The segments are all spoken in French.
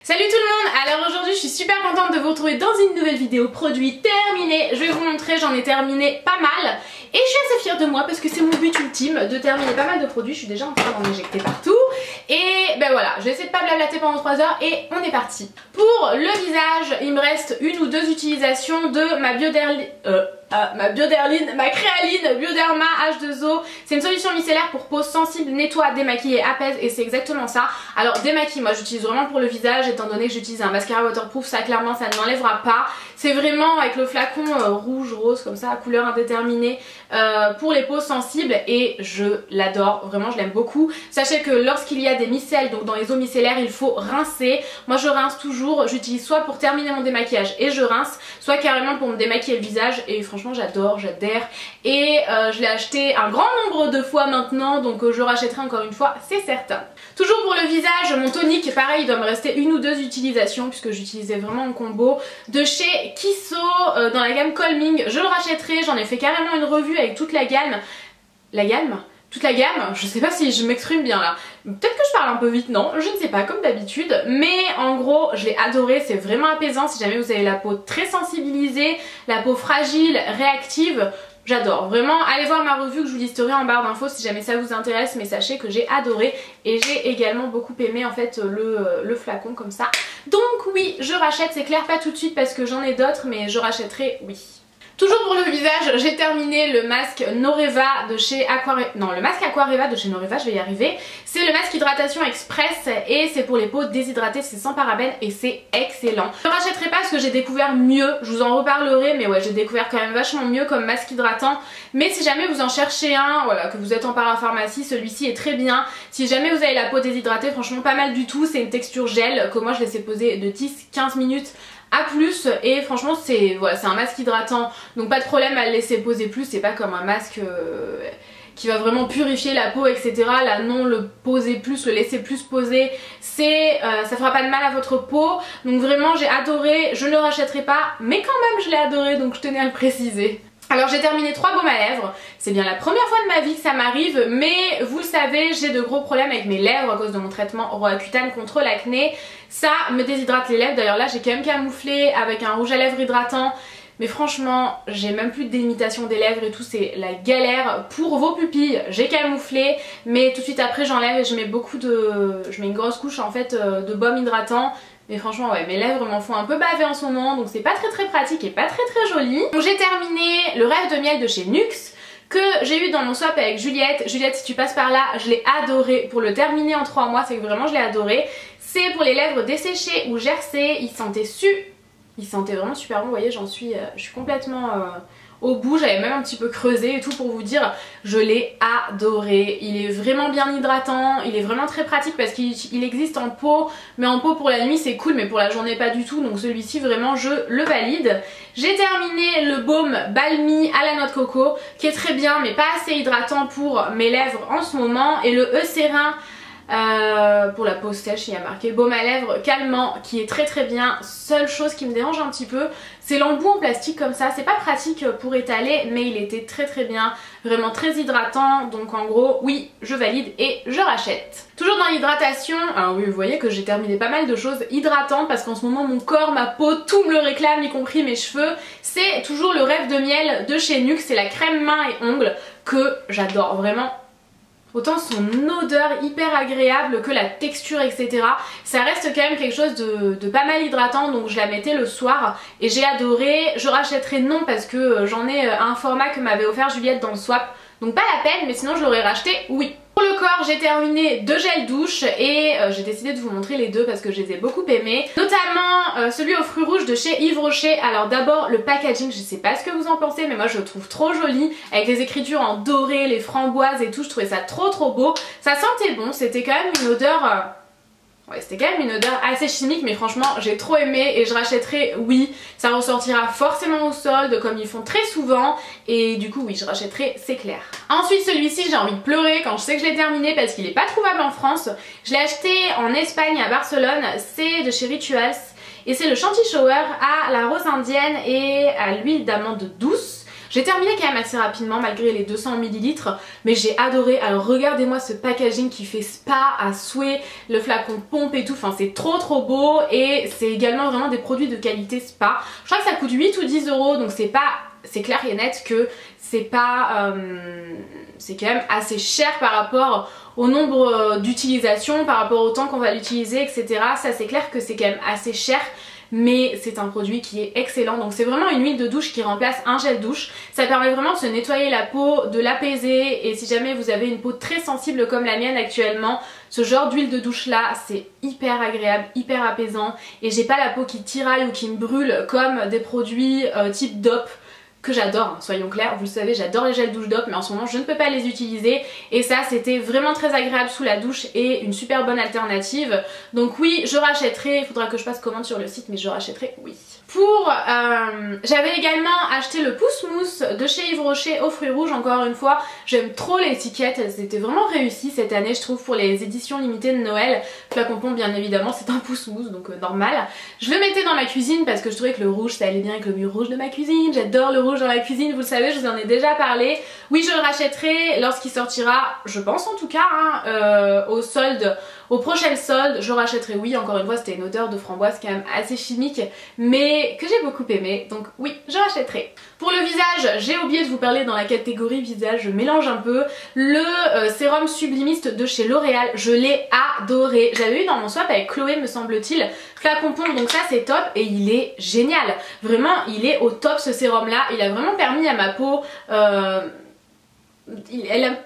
Salut tout le monde. Alors aujourd'hui je suis super contente de vous retrouver dans une nouvelle vidéo produit terminé. Je vais vous montrer, j'en ai terminé pas mal et je suis assez fière de moi parce que c'est mon but ultime de terminer pas mal de produits. Je suis déjà en train d'en injecter partout et ben voilà, je vais essayer de pas blablater pendant 3 heures et on est parti. Pour le visage, il me reste une ou deux utilisations de ma ma Créaline Bioderma H2O. C'est une solution micellaire pour peau sensible, nettoie, démaquille et apaise et c'est exactement ça. Alors démaquille, moi j'utilise vraiment pour le visage étant donné que j'utilise un mascara waterproof, ça clairement ça ne m'enlèvera pas. C'est vraiment avec le flacon rouge, rose comme ça, à couleur indéterminée pour les peaux sensibles et je l'adore, vraiment je l'aime beaucoup. Sachez que lorsqu'il y a des micelles, donc dans les eaux micellaires, il faut rincer. Moi je rince toujours, j'utilise soit pour terminer mon démaquillage et je rince, soit carrément pour me démaquiller le visage et franchement j'adore, j'adhère et je l'ai acheté un grand nombre de fois maintenant donc je le rachèterai encore une fois, c'est certain. Toujours pour le visage, mon tonique, pareil, il doit me rester une ou deux utilisations puisque j'utilisais vraiment en combo de chez Kisso dans la gamme Calming. Je le rachèterai, j'en ai fait carrément une revue avec toute la gamme. Toute la gamme, je sais pas si je m'exprime bien là. Peut-être que je parle un peu vite, non, je ne sais pas, comme d'habitude. Mais en gros, je l'ai adoré, c'est vraiment apaisant si jamais vous avez la peau très sensibilisée, la peau fragile, réactive. J'adore, vraiment, allez voir ma revue que je vous listerai en barre d'infos si jamais ça vous intéresse, mais sachez que j'ai adoré et j'ai également beaucoup aimé en fait le flacon comme ça. Donc oui, je rachète, c'est clair, pas tout de suite parce que j'en ai d'autres, mais je rachèterai, oui. Toujours pour le visage, j'ai terminé le masque Noreva de chez le masque Aquareva de chez Noreva, je vais y arriver. C'est le masque hydratation express et c'est pour les peaux déshydratées, c'est sans parabènes et c'est excellent. Je ne rachèterai pas parce que j'ai découvert mieux, je vous en reparlerai, mais ouais, j'ai découvert quand même vachement mieux comme masque hydratant. Mais si jamais vous en cherchez un, voilà, que vous êtes en parapharmacie, celui-ci est très bien. Si jamais vous avez la peau déshydratée, franchement pas mal du tout, c'est une texture gel que moi je laissais poser de 10-15 minutes à plus et franchement c'est voilà, c'est un masque hydratant donc pas de problème à le laisser poser plus, c'est pas comme un masque qui va vraiment purifier la peau etc. Là non, le poser plus, le laisser plus poser, c'est ça fera pas de mal à votre peau donc vraiment j'ai adoré, je ne le rachèterai pas mais quand même je l'ai adoré donc je tenais à le préciser. Alors j'ai terminé 3 baumes à lèvres, c'est bien la première fois de ma vie que ça m'arrive mais vous le savez j'ai de gros problèmes avec mes lèvres à cause de mon traitement Roaccutane contre l'acné. Ça me déshydrate les lèvres, d'ailleurs là j'ai quand même camouflé avec un rouge à lèvres hydratant mais franchement j'ai même plus de délimitation des lèvres et tout, c'est la galère. Pour vos pupilles j'ai camouflé mais tout de suite après j'enlève et je mets une grosse couche en fait de baume hydratant. Mais franchement ouais, mes lèvres m'en font un peu baver en ce moment donc c'est pas très pratique et pas très joli. Donc j'ai terminé le rêve de miel de chez NYX que j'ai eu dans mon swap avec Juliette. Juliette, si tu passes par là, je l'ai adoré. Pour le terminer en 3 mois, c'est que vraiment je l'ai adoré. C'est pour les lèvres desséchées ou gercées. Il sentait vraiment super bon, vous voyez, je suis complètement au bout, j'avais même un petit peu creusé et tout pour vous dire, je l'ai adoré. Il est vraiment bien hydratant, il est vraiment très pratique parce qu'il existe en pot, mais en pot pour la nuit c'est cool mais pour la journée pas du tout, donc celui-ci vraiment je le valide. J'ai terminé le baume Balmy à la noix de coco qui est très bien mais pas assez hydratant pour mes lèvres en ce moment, et le Eucérin pour la peau sèche, il y a marqué baume à lèvres calmant qui est très bien. Seule chose qui me dérange un petit peu, c'est l'embout en plastique comme ça, c'est pas pratique pour étaler mais il était très bien, vraiment très hydratant, donc en gros oui je valide et je rachète. Toujours dans l'hydratation, alors oui vous voyez que j'ai terminé pas mal de choses hydratantes parce qu'en ce moment mon corps, ma peau, tout me le réclame y compris mes cheveux. C'est toujours le rêve de miel de chez NYX, c'est la crème main et ongles que j'adore vraiment. Autant son odeur hyper agréable que la texture etc. Ça reste quand même quelque chose de pas mal hydratant donc je la mettais le soir et j'ai adoré. Je rachèterai non parce que j'en ai un format que m'avait offert Juliette dans le swap donc pas la peine, mais sinon je l'aurais racheté oui. Pour le corps j'ai terminé 2 gels douche et j'ai décidé de vous montrer les deux parce que je les ai beaucoup aimés. Notamment celui aux fruits rouges de chez Yves Rocher. Alors d'abord le packaging, je sais pas ce que vous en pensez mais moi je le trouve trop joli avec les écritures en doré, les framboises et tout, je trouvais ça trop beau. Ça sentait bon, c'était quand même une odeur... Ouais, c'était quand même une odeur assez chimique mais franchement j'ai trop aimé et je rachèterai oui. Ça ressortira forcément au solde comme ils font très souvent et du coup oui je rachèterai, c'est clair. Ensuite celui-ci j'ai envie de pleurer quand je sais que je l'ai terminé parce qu'il est pas trouvable en France. Je l'ai acheté en Espagne à Barcelone, c'est de chez Rituals et c'est le Shanty Shower à la rose indienne et à l'huile d'amande douce. J'ai terminé quand même assez rapidement malgré les 200 ml, mais j'ai adoré. Alors regardez-moi ce packaging qui fait spa à souhait, le flacon pompe et tout, enfin c'est trop beau et c'est également vraiment des produits de qualité spa. Je crois que ça coûte 8 ou 10 euros, donc c'est clair et net que c'est pas... c'est quand même assez cher par rapport au nombre d'utilisations, par rapport au temps qu'on va l'utiliser, etc. Ça c'est clair que c'est quand même assez cher. Mais c'est un produit qui est excellent. Donc c'est vraiment une huile de douche qui remplace un gel douche. Ça permet vraiment de se nettoyer la peau, de l'apaiser. Et si jamais vous avez une peau très sensible comme la mienne actuellement, ce genre d'huile de douche là c'est hyper agréable, hyper apaisant. Et j'ai pas la peau qui tiraille ou qui me brûle comme des produits type DOP que j'adore, hein, soyons clairs, vous le savez, j'adore les gels douche DOP, mais en ce moment je ne peux pas les utiliser et ça c'était vraiment très agréable sous la douche et une super bonne alternative. Donc oui, je rachèterai, il faudra que je passe commande sur le site, mais je rachèterai, oui. J'avais également acheté le pouce mousse de chez Yves Rocher aux fruits rouges. Encore une fois, j'aime trop l'étiquette, elles étaient vraiment réussies cette année je trouve pour les éditions limitées de Noël. Flacon pompe bien évidemment, c'est un pouce mousse donc normal. Je le mettais dans ma cuisine parce que je trouvais que le rouge ça allait bien avec le mur rouge de ma cuisine. J'adore le rouge dans la cuisine, vous le savez, je vous en ai déjà parlé. Oui, je le rachèterai lorsqu'il sortira, je pense en tout cas, hein, au solde. Au prochain solde, je rachèterai, oui, encore une fois c'était une odeur de framboise quand même assez chimique, mais que j'ai beaucoup aimé, donc oui, je rachèterai. Pour le visage, j'ai oublié de vous parler dans la catégorie visage, je mélange un peu, le sérum sublimiste de chez L'Oréal, je l'ai adoré. J'avais eu dans mon swap avec Chloé me semble-t-il, flacon pompe, donc ça c'est top et il est génial. Vraiment, il est au top ce sérum là, il a vraiment permis à ma peau...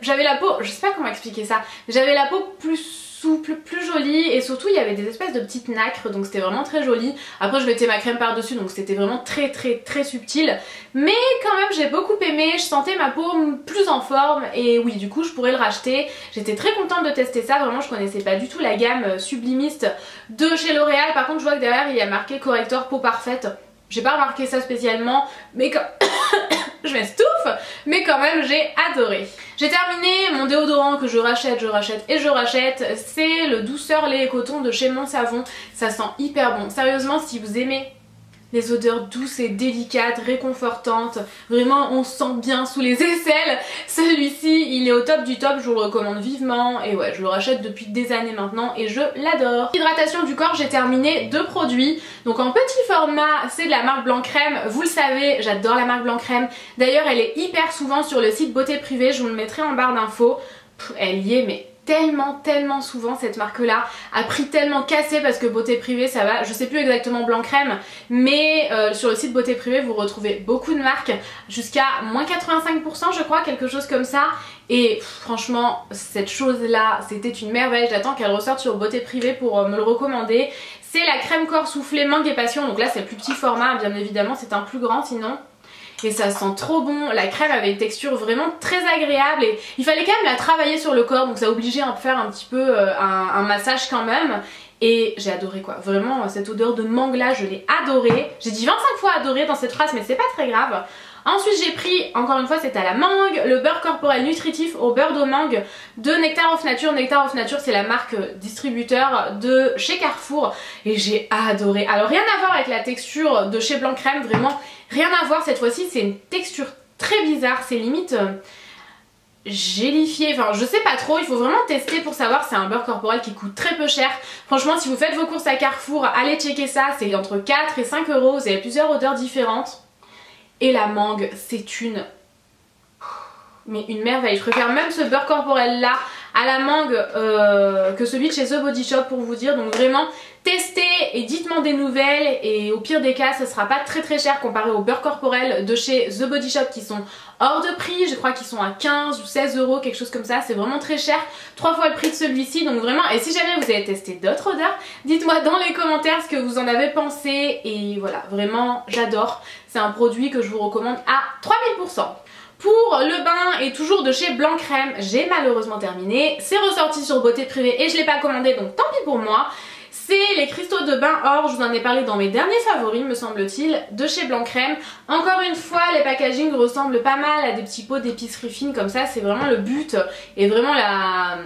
j'avais la peau, je sais pas comment expliquer ça, j'avais la peau plus souple, plus jolie et surtout il y avait des espèces de petites nacres donc c'était vraiment très joli. Après je mettais ma crème par dessus donc c'était vraiment très subtil, mais quand même j'ai beaucoup aimé, je sentais ma peau plus en forme et oui du coup je pourrais le racheter. J'étais très contente de tester ça, vraiment je connaissais pas du tout la gamme sublimiste de chez L'Oréal. Par contre je vois que derrière il y a marqué correcteur peau parfaite. J'ai pas remarqué ça spécialement, mais quand... je m'estouffe, mais quand même j'ai adoré. J'ai terminé mon déodorant que je rachète, c'est le douceur lait et coton de chez Mon Savon. Ça sent hyper bon. Sérieusement, si vous aimez les odeurs douces et délicates, réconfortantes, vraiment on sent bien sous les aisselles, celui-ci il est au top du top, je vous le recommande vivement et ouais je le rachète depuis des années maintenant et je l'adore. Hydratation du corps, j'ai terminé 2 produits, donc en petit format c'est de la marque Blanc Crème, vous le savez j'adore la marque Blanc Crème, d'ailleurs elle est hyper souvent sur le site Beauté Privée, je vous le mettrai en barre d'infos, elle y est mais tellement souvent cette marque là, a prix tellement cassé parce que Beauté Privée ça va, je sais plus exactement Blanc Crème, mais sur le site Beauté Privée vous retrouvez beaucoup de marques, jusqu'à moins 85% je crois, quelque chose comme ça, et franchement cette chose là c'était une merveille, j'attends qu'elle ressorte sur Beauté Privée pour me le recommander. C'est la crème corps soufflé mangue et passion, donc là c'est le plus petit format bien évidemment, c'est un plus grand sinon. Et ça sent trop bon, la crème avait une texture vraiment très agréable et il fallait quand même la travailler sur le corps donc ça obligeait à faire un petit peu un massage quand même. Et j'ai adoré quoi, vraiment cette odeur de mangue là je l'ai adorée. J'ai dit 25 fois adoré dans cette phrase mais c'est pas très grave. Ensuite j'ai pris, encore une fois c'est à la mangue, le beurre corporel nutritif au beurre de mangue de Nectar of Nature. Nectar of Nature c'est la marque distributeur de chez Carrefour et j'ai adoré. Alors rien à voir avec la texture de chez Blanc Crème, vraiment rien à voir cette fois-ci, c'est une texture très bizarre, c'est limite... gélifié, enfin je sais pas trop, il faut vraiment tester pour savoir. C'est un beurre corporel qui coûte très peu cher. Franchement si vous faites vos courses à Carrefour, allez checker ça, c'est entre 4 et 5 euros, vous avez plusieurs odeurs différentes. Et la mangue, c'est une merveille. Je préfère même ce beurre corporel là à la mangue que celui de chez The Body Shop pour vous dire. Donc vraiment testez et dites-moi des nouvelles et au pire des cas ça sera pas très cher comparé au beurre corporel de chez The Body Shop qui sont hors de prix. Je crois qu'ils sont à 15 ou 16 euros, quelque chose comme ça, c'est vraiment très cher, 3 fois le prix de celui-ci. Donc vraiment, et si jamais vous avez testé d'autres odeurs, dites-moi dans les commentaires ce que vous en avez pensé. Et voilà, vraiment j'adore, c'est un produit que je vous recommande à 3000%. Pour le bain et toujours de chez Blanc Crème, j'ai malheureusement terminé, c'est ressorti sur Beauté Privée et je l'ai pas commandé donc tant pis pour moi. C'est les cristaux de bain or, je vous en ai parlé dans mes derniers favoris me semble-t-il, de chez Blanc Crème. Encore une fois les packagings ressemblent pas mal à des petits pots d'épicerie fine comme ça, c'est vraiment le but et vraiment la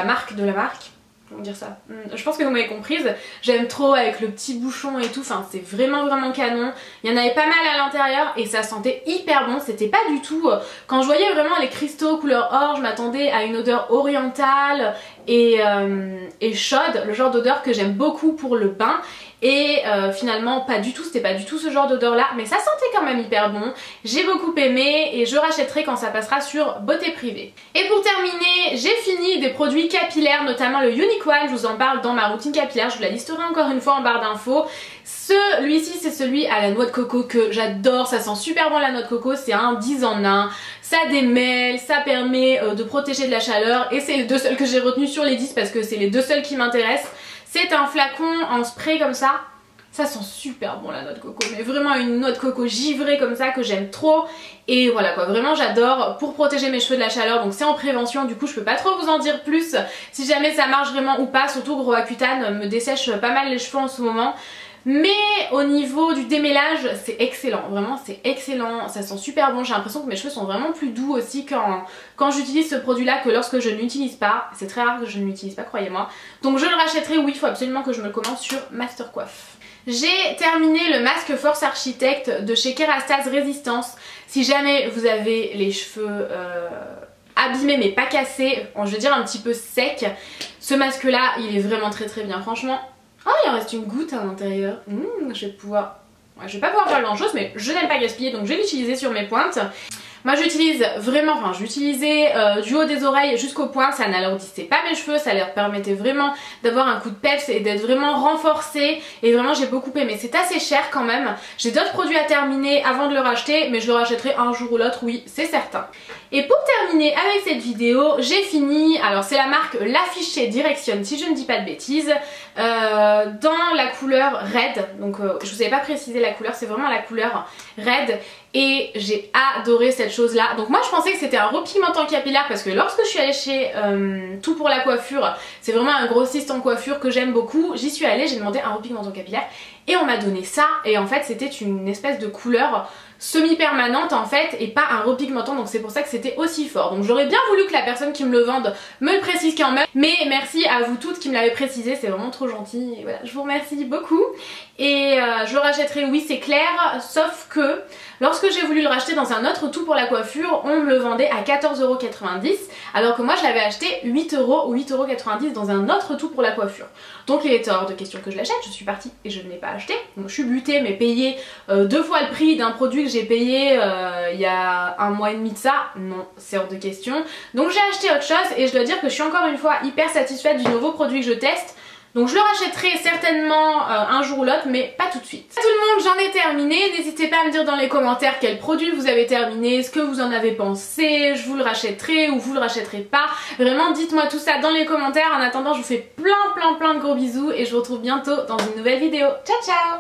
marque de la marque. comment dire ça, je pense que vous m'avez comprise, j'aime trop avec le petit bouchon et tout, enfin c'est vraiment canon. Il y en avait pas mal à l'intérieur et ça sentait hyper bon, c'était pas du tout, quand je voyais vraiment les cristaux couleur or, je m'attendais à une odeur orientale et chaude, le genre d'odeur que j'aime beaucoup pour le bain. Et finalement pas du tout, c'était pas du tout ce genre d'odeur là, mais ça sentait quand même hyper bon, j'ai beaucoup aimé et je rachèterai quand ça passera sur Beauté Privée. Et pour terminer, j'ai fini des produits capillaires, notamment le Unique One, je vous en parle dans ma routine capillaire, je vous la listerai encore une fois en barre d'infos. Celui-ci c'est celui à la noix de coco que j'adore, ça sent super bon la noix de coco, c'est un 10 en 1, ça démêle, ça permet de protéger de la chaleur et c'est les deux seuls que j'ai retenus sur les 10 parce que c'est les deux seuls qui m'intéressent. C'est un flacon en spray comme ça sent super bon la noix de coco, mais vraiment une noix de coco givrée comme ça que j'aime trop. Et voilà quoi, vraiment j'adore pour protéger mes cheveux de la chaleur, donc c'est en prévention, du coup je peux pas trop vous en dire plus si jamais ça marche vraiment ou pas, surtout gros Accutane me dessèche pas mal les cheveux en ce moment. Mais au niveau du démêlage c'est excellent, vraiment c'est excellent, ça sent super bon, j'ai l'impression que mes cheveux sont vraiment plus doux aussi quand j'utilise ce produit là que lorsque je ne l'utilise pas. C'est très rare que je ne l'utilise pas, croyez-moi. Donc je le rachèterai, oui il faut absolument que je me le commande sur Master Coiffe. J'ai terminé le masque Force Architect de chez Kerastase Résistance. Si jamais vous avez les cheveux abîmés mais pas cassés, je veux dire un petit peu secs, ce masque là il est vraiment très bien franchement. Oh il en reste une goutte à l'intérieur, je vais pouvoir... Ouais, je vais pas pouvoir faire grand chose mais je n'aime pas gaspiller donc je vais l'utiliser sur mes pointes. Moi j'utilise vraiment, enfin j'utilisais du haut des oreilles jusqu'aux points, ça n'alourdissait pas mes cheveux, ça leur permettait vraiment d'avoir un coup de peps et d'être vraiment renforcé et vraiment j'ai beaucoup aimé. C'est assez cher quand même, j'ai d'autres produits à terminer avant de le racheter mais je le rachèterai un jour ou l'autre, oui c'est certain. Et pour terminer avec cette vidéo, j'ai fini, alors c'est la marque L'Affiché Direction si je ne dis pas de bêtises, dans la couleur Red, donc je vous avais pas précisé la couleur, c'est vraiment la couleur Red. Et j'ai adoré cette chose là. Donc moi je pensais que c'était un repigmentant capillaire parce que lorsque je suis allée chez Tout pour la coiffure, c'est vraiment un grossiste en coiffure que j'aime beaucoup. J'y suis allée, j'ai demandé un repigmentant capillaire et on m'a donné ça. Et en fait c'était une espèce de couleur semi-permanente en fait et pas un repigmentant, donc c'est pour ça que c'était aussi fort. Donc j'aurais bien voulu que la personne qui me le vende me le précise quand même, mais merci à vous toutes qui me l'avez précisé, c'est vraiment trop gentil et voilà, je vous remercie beaucoup. Et je le rachèterai, oui c'est clair, sauf que lorsque j'ai voulu le racheter dans un autre Tout pour la coiffure, on me le vendait à 14,90€ alors que moi je l'avais acheté 8€ ou 8,90€ dans un autre Tout pour la coiffure. Donc il était hors de question que je l'achète, je suis partie et je ne l'ai pas acheté. Donc je suis butée mais payée 2 fois le prix d'un produit que j'ai payé il y a un mois et demi de ça, non c'est hors de question. Donc j'ai acheté autre chose et je dois dire que je suis encore une fois hyper satisfaite du nouveau produit que je teste. Donc je le rachèterai certainement un jour ou l'autre, mais pas tout de suite. Tout le monde, j'en ai terminé. N'hésitez pas à me dire dans les commentaires quel produit vous avez terminé, ce que vous en avez pensé, je vous le rachèterai ou vous le rachèterez pas. Vraiment dites-moi tout ça dans les commentaires. En attendant je vous fais plein de gros bisous et je vous retrouve bientôt dans une nouvelle vidéo. Ciao ciao!